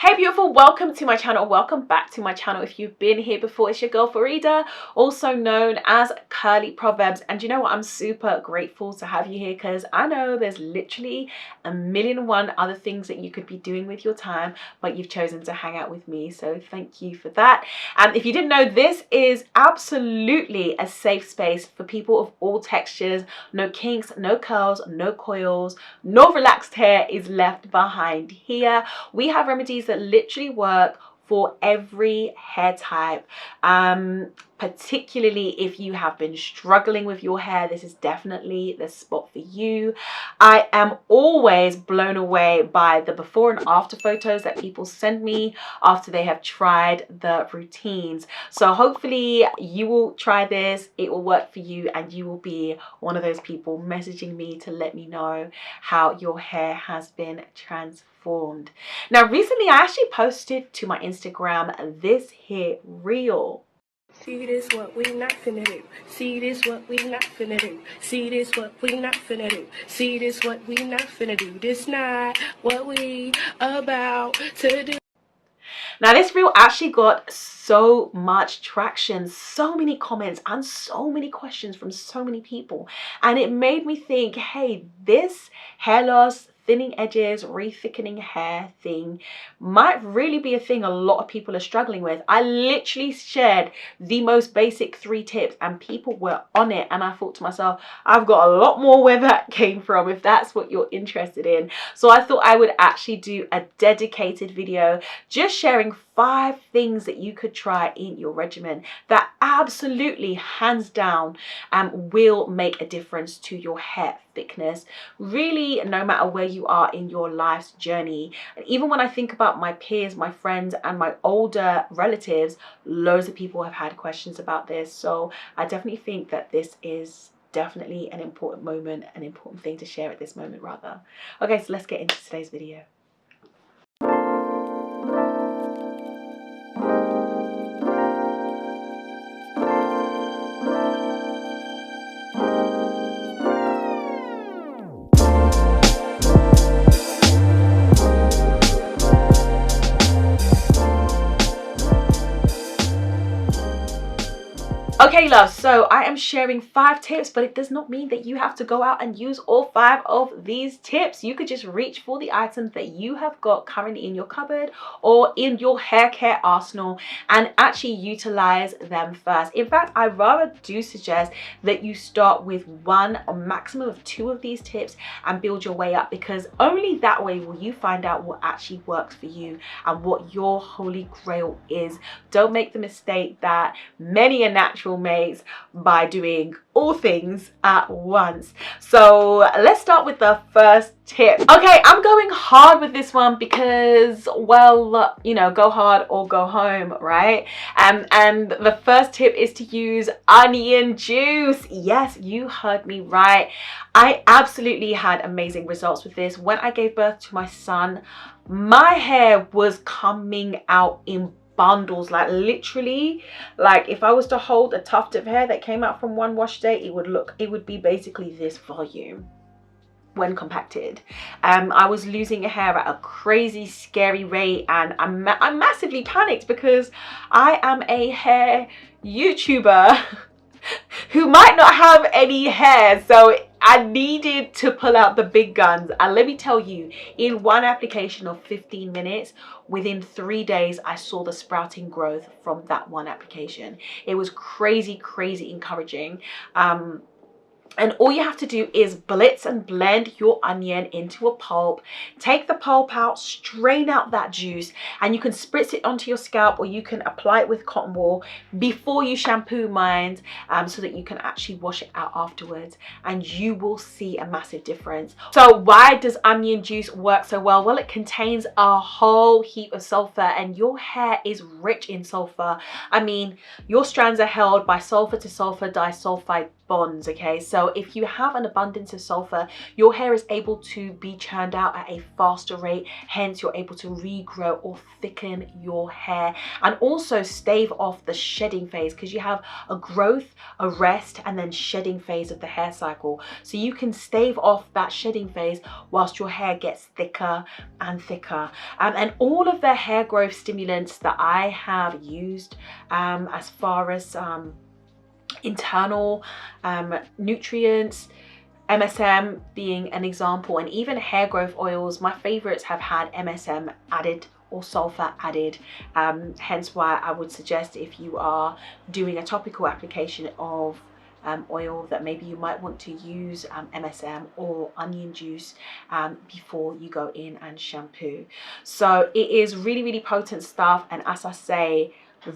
Hey beautiful, welcome to my channel. Welcome back to my channel. If you've been here before, it's your girl Farida, also known as Curly Proverbs. And you know what, I'm super grateful to have you here because I know there's literally a million and one other things that you could be doing with your time, but you've chosen to hang out with me, so thank you for that. And if you didn't know, this is absolutely a safe space for people of all textures. No kinks, no curls, no coils, no relaxed hair is left behind here. We have remedies that literally work for every hair type, particularly if you have been struggling with your hair. This is definitely the spot for you. I am always blown away by the before and after photos that people send me after they have tried the routines. So hopefully you will try this, it will work for you, and you will be one of those people messaging me to let me know how your hair has been transformed. Now recently I actually posted to my Instagram this here reel. See this what we not finna do. See this what we not finna do. See this what we not finna do. See this what we not finna do. This not what we about to do. Now this reel actually got so much traction, so many comments and so many questions from so many people, and it made me think, hey, this hair loss, thinning edges, re-thickening hair thing might really be a thing a lot of people are struggling with. I literally shared the most basic 3 tips and people were on it, and I thought to myself, I've got a lot more where that came from if that's what you're interested in. So I thought I would actually do a dedicated video just sharing 5 things that you could try in your regimen that absolutely, hands down, will make a difference to your hair thickness, really, no matter where you are in your life's journey. And even when I think about my peers, my friends, and my older relatives, loads of people have had questions about this. So I definitely think that this is definitely an important moment, an important thing to share at this moment rather. Okay, so let's get into today's video. Okay love, so I am sharing 5 tips, but it does not mean that you have to go out and use all 5 of these tips. You could just reach for the items that you have got currently in your cupboard or in your hair care arsenal and actually utilize them first. In fact, I rather do suggest that you start with 1 or maximum of 2 of these tips and build your way up, because only that way will you find out what actually works for you and what your holy grail is. Don't make the mistake that many are natural makes by doing all things at once. So let's start with the first tip. Okay, I'm going hard with this one because, well, you know, go hard or go home, right? And the first tip is to use onion juice. Yes, you heard me right. I absolutely had amazing results with this. When I gave birth to my son, my hair was coming out in bundles, like literally, like if I was to hold a tuft of hair that came out from one wash day, it would be basically this volume when compacted. I was losing hair at a crazy scary rate, and I massively panicked because I am a hair YouTuber who might not have any hair, so I needed to pull out the big guns. And let me tell you, in one application of 15 minutes, within 3 days, I saw the sprouting growth from that one application. It was crazy, crazy encouraging. And all you have to do is blitz and blend your onion into a pulp. Take the pulp out, strain out that juice, and you can spritz it onto your scalp, or you can apply it with cotton wool before you shampoo mine, so that you can actually wash it out afterwards, and you will see a massive difference. So why does onion juice work so well? Well, it contains a whole heap of sulfur, and your hair is rich in sulfur. I mean, your strands are held by sulfur to sulfur disulfide bonds. Okay, so if you have an abundance of sulfur, your hair is able to be churned out at a faster rate, hence you're able to regrow or thicken your hair, and also stave off the shedding phase, because you have a growth, a rest, and then shedding phase of the hair cycle. So you can stave off that shedding phase whilst your hair gets thicker and thicker. And all of the hair growth stimulants that I have used, as far as internal nutrients, MSM being an example, and even hair growth oils, my favorites have had MSM added or sulfur added, hence why I would suggest, if you are doing a topical application of oil, that maybe you might want to use MSM or onion juice before you go in and shampoo. So it is really, really potent stuff, and as I say,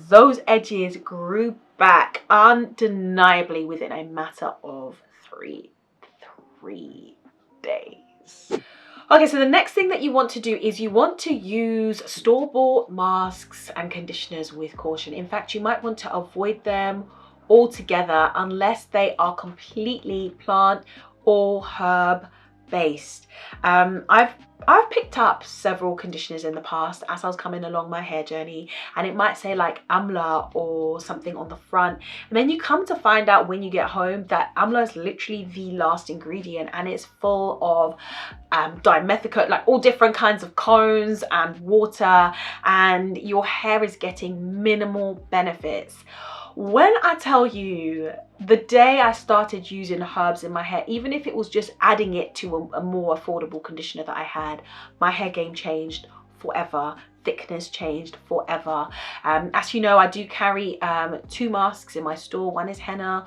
those edges grew back undeniably within a matter of three days. Okay, so the next thing that you want to do is you want to use store-bought masks and conditioners with caution. In fact, you might want to avoid them altogether unless they are completely plant or herb based. I've picked up several conditioners in the past as I was coming along my hair journey, and it might say like amla or something on the front, and then you come to find out when you get home that amla is literally the last ingredient, and it's full of dimethical, like all different kinds of cones and water, and your hair is getting minimal benefits. When I tell you, the day I started using herbs in my hair, even if it was just adding it to a more affordable conditioner that I had, my hair game changed forever. Thickness changed forever. As you know, I do carry 2 masks in my store. One is henna,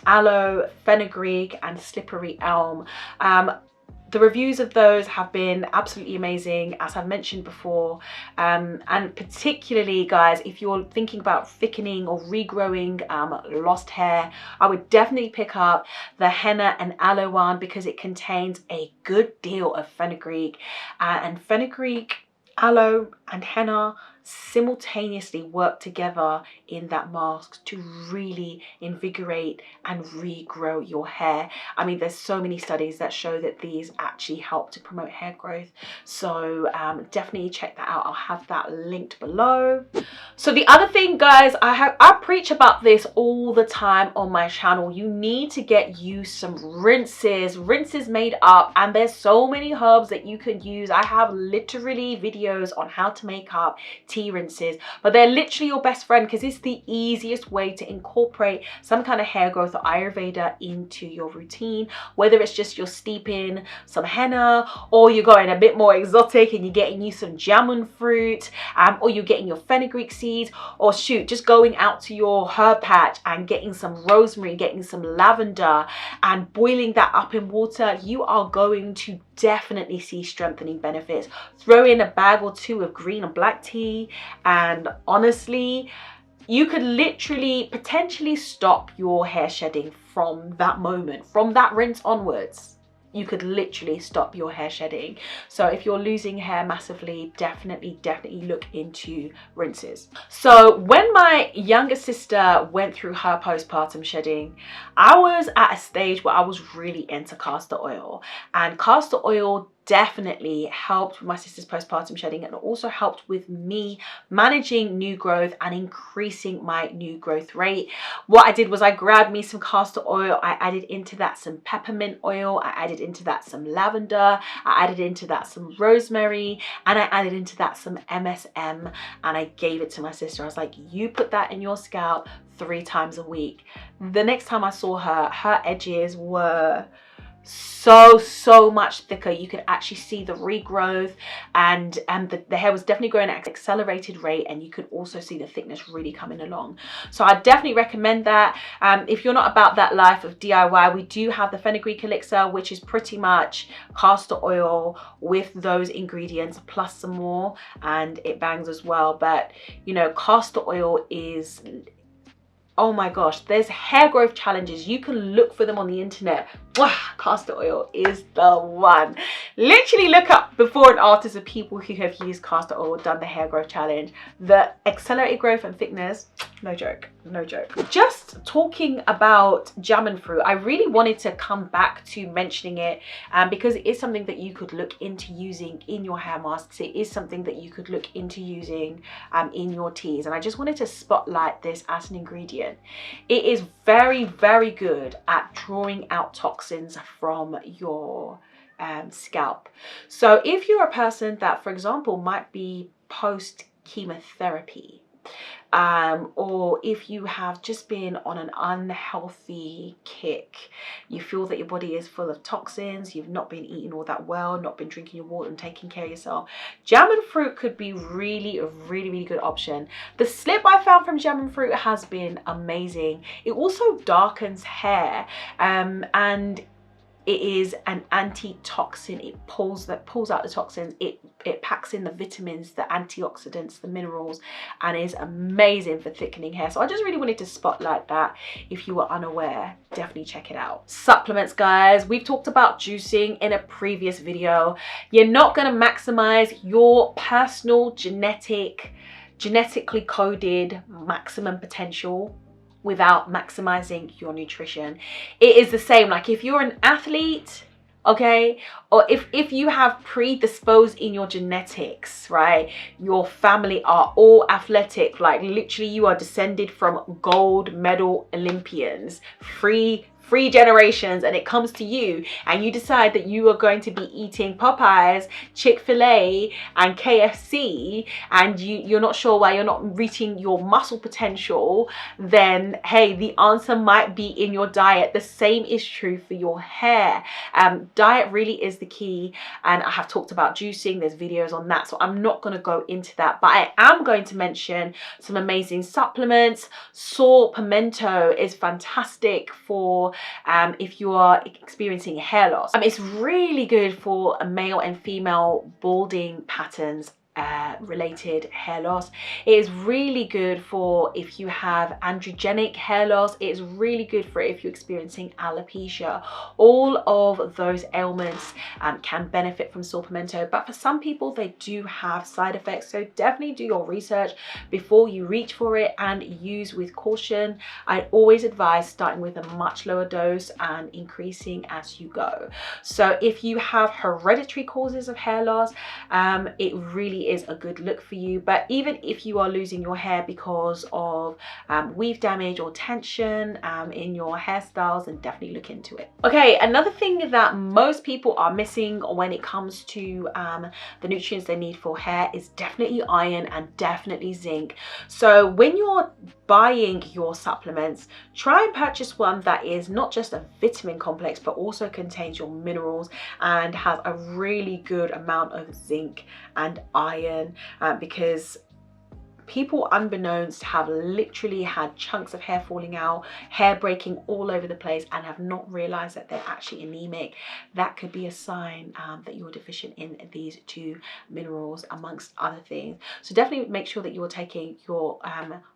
aloe, fenugreek, and slippery elm. The reviews of those have been absolutely amazing, as I've mentioned before, and particularly, guys, if you're thinking about thickening or regrowing lost hair, I would definitely pick up the henna and aloe one, because it contains a good deal of fenugreek, and fenugreek, aloe, and henna simultaneously work together in that mask to really invigorate and regrow your hair. I mean, there's so many studies that show that these actually help to promote hair growth, so definitely check that out. I'll have that linked below. So the other thing, guys, I preach about this all the time on my channel. You need to get you some rinses made up, and there's so many herbs that you can use. I have literally videos on how to make up tea rinses, but they're literally your best friend, because it's the easiest way to incorporate some kind of hair growth or Ayurveda into your routine, whether it's just you're steeping some henna, or you're going a bit more exotic and you're getting you some JAMUN fruit, or you're getting your fenugreek seeds, or shoot, just going out to your herb patch and getting some rosemary, getting some lavender, and boiling that up in water. You are going to definitely see strengthening benefits. Throw in a bag or 2 of green and black tea, and honestly, you could literally potentially stop your hair shedding from that moment, from that rinse onwards. You could literally stop your hair shedding. So if you're losing hair massively, definitely look into rinses. So when my younger sister went through her postpartum shedding, I was at a stage where I was really into castor oil, and castor oil definitely helped with my sister's postpartum shedding, and also helped with me managing new growth and increasing my new growth rate. What I did was I grabbed me some castor oil, I added into that some peppermint oil, I added into that some lavender, I added into that some rosemary, and I added into that some MSM, and I gave it to my sister. I was like, you put that in your scalp 3 times a week. The next time I saw her, her edges were so much thicker. You could actually see the regrowth, and the hair was definitely growing at an accelerated rate, and you could also see the thickness really coming along. So I definitely recommend that. If you're not about that life of DIY, we do have the fenugreek elixir, which is pretty much castor oil with those ingredients plus some more, and it bangs as well. But you know, castor oil is Oh my gosh, there's hair growth challenges. You can look for them on the internet. Castor oil is the one. Literally look up before and afters of people who have used castor oil, done the hair growth challenge. The accelerated growth and thickness, no joke, no joke. Just talking about JAMUN fruit, I really wanted to come back to mentioning it because it is something that you could look into using in your hair masks. It is something that you could look into using in your teas, and I just wanted to spotlight this as an ingredient. It is very, very good at drawing out toxins from your scalp. So if you're a person that, for example, might be post chemotherapy, or if you have just been on an unhealthy kick, you feel that your body is full of toxins, you've not been eating all that well, not been drinking your water and taking care of yourself, JAMUN fruit could be really a really good option. The slip I found from JAMUN fruit has been amazing. It also darkens hair, and it is an antitoxin. It pulls out the toxins. It packs in the vitamins, the antioxidants, the minerals, and is amazing for thickening hair. So I just really wanted to spotlight that. If you were unaware, definitely check it out. Supplements, guys. We've talked about juicing in a previous video. You're not going to maximize your personal genetically coded maximum potential without maximizing your nutrition. It is the same, like if you're an athlete, okay, or if you have predisposed in your genetics, right, your family are all athletic, like literally you are descended from gold medal Olympians, free generations, and it comes to you and you decide that you are going to be eating Popeyes, Chick-fil-A and KFC, and you're not sure why you're not reaching your muscle potential, then hey, the answer might be in your diet. The same is true for your hair. Diet really is the key, and I have talked about juicing. There's videos on that, so I'm not going to go into that, but I am going to mention some amazing supplements. Saw pimento is fantastic for if you are experiencing hair loss. It's really good for male and female balding patterns related hair loss. It is really good for if you have androgenic hair loss. It is really good for if you're experiencing alopecia. All of those ailments can benefit from saw pimento, but for some people they do have side effects, so definitely do your research before you reach for it and use with caution. I always advise starting with a much lower dose and increasing as you go. So if you have hereditary causes of hair loss, it really is a good look for you. But even if you are losing your hair because of weave damage or tension in your hairstyles, then definitely look into it. Okay, another thing that most people are missing when it comes to the nutrients they need for hair is definitely iron and definitely zinc. So when you're buying your supplements, try and purchase one that is not just a vitamin complex but also contains your minerals and has a really good amount of zinc and iron, because people unbeknownst have literally had chunks of hair falling out, hair breaking all over the place, and have not realized that they're actually anemic. That could be a sign that you're deficient in these two minerals, amongst other things. So definitely make sure that you're taking your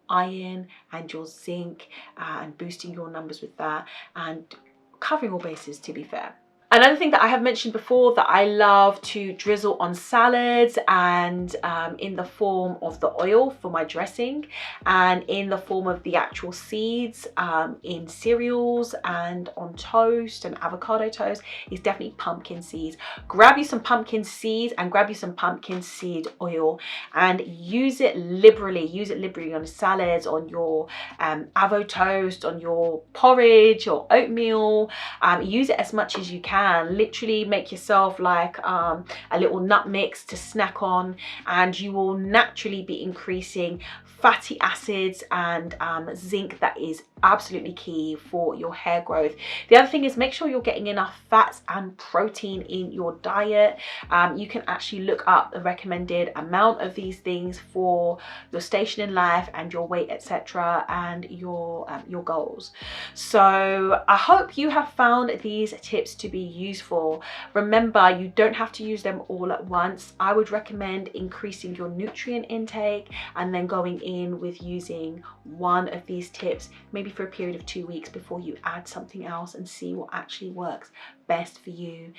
iron and your zinc and boosting your numbers with that, and covering all bases, to be fair. Another thing that I have mentioned before that I love to drizzle on salads and in the form of the oil for my dressing, and in the form of the actual seeds in cereals and on toast and avocado toast, is definitely pumpkin seeds. Grab you some pumpkin seeds and grab you some pumpkin seed oil and use it liberally. Use it liberally on salads, on your avo toast, on your porridge or oatmeal. Use it as much as you can. Literally make yourself like a little nut mix to snack on, and you will naturally be increasing fatty acids and zinc that is absolutely key for your hair growth. The other thing is make sure you're getting enough fats and protein in your diet. You can actually look up the recommended amount of these things for your station in life and your weight, etc., and your goals. So I hope you have found these tips to be useful. Remember, you don't have to use them all at once. I would recommend increasing your nutrient intake and then going in with using one of these tips, maybe for a period of 2 weeks before you add something else, and see what actually works best for you.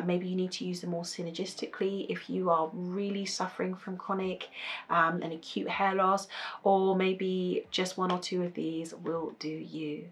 Maybe you need to use them more synergistically if you are really suffering from chronic and acute hair loss, or maybe just one or two of these will do you.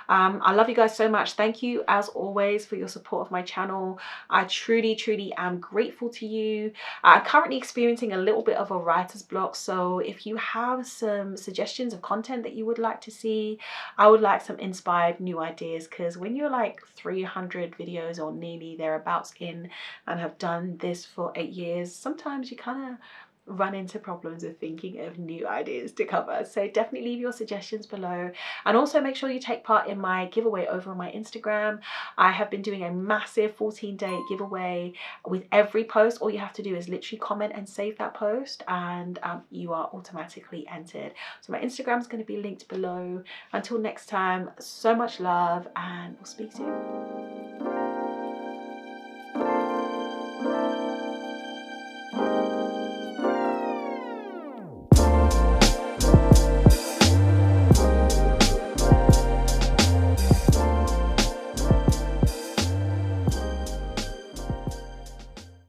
I love you guys so much. Thank you as always for your support of my channel. I truly am grateful to you. I'm currently experiencing a little bit of a writer's block, so if you have some suggestions of content that you would like to see, I would like some inspired new ideas, because when you're like 300 videos or nearly thereabouts in and have done this for 8 years, sometimes you kind of run into problems of thinking of new ideas to cover. So definitely leave your suggestions below, and also make sure you take part in my giveaway over on my Instagram. I have been doing a massive 14-day giveaway. With every post, all you have to do is literally comment and save that post, and you are automatically entered. So my Instagram is going to be linked below. Until next time, so much love, and we'll speak soon.